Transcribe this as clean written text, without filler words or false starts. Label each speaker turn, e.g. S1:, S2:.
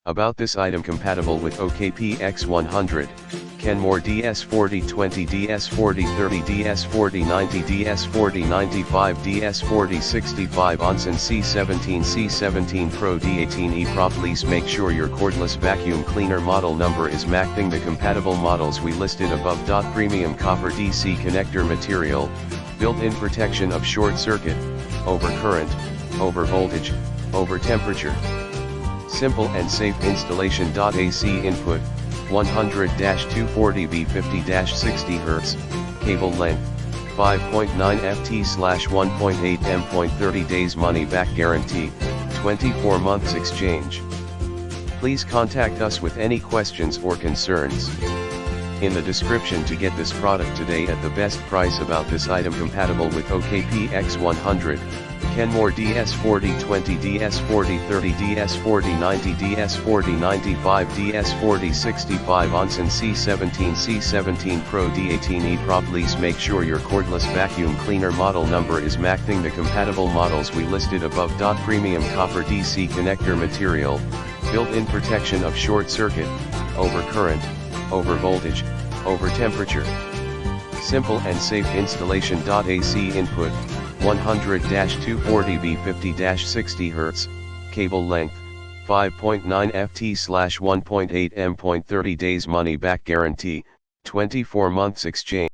S1: About this item compatible with OKP X100, Kenmore DS4020, DS4030, DS4090, DS4095, DS4065, Onson C17, C17 Pro D18E Pro. Please make sure your cordless vacuum cleaner model number is matching the compatible models we listed above. Premium copper DC connector material, built-in protection of short circuit, over current, over voltage, over temperature. Simple and safe installation. AC input, 100-240V 50-60 Hz, cable length, 5.9 ft/1.8 m. 30 days money back guarantee, 24 months exchange. Please contact us with any questions or concerns. In the description to get this product today at the best price. About this item compatible with OKP X100, Kenmore DS4020, DS4030, DS4090, DS4095, DS4065, Onson C17, C17 Pro D18E Pro. Please make sure your cordless vacuum cleaner model number is matching the compatible models we listed above. Premium copper DC connector material, built-in protection of short circuit, over current, over voltage, over temperature. Simple and safe installation. AC input, 100-240V 50-60 Hz, cable length, 5.9 ft/1.8 m. 30 days money back guarantee, 24 months exchange.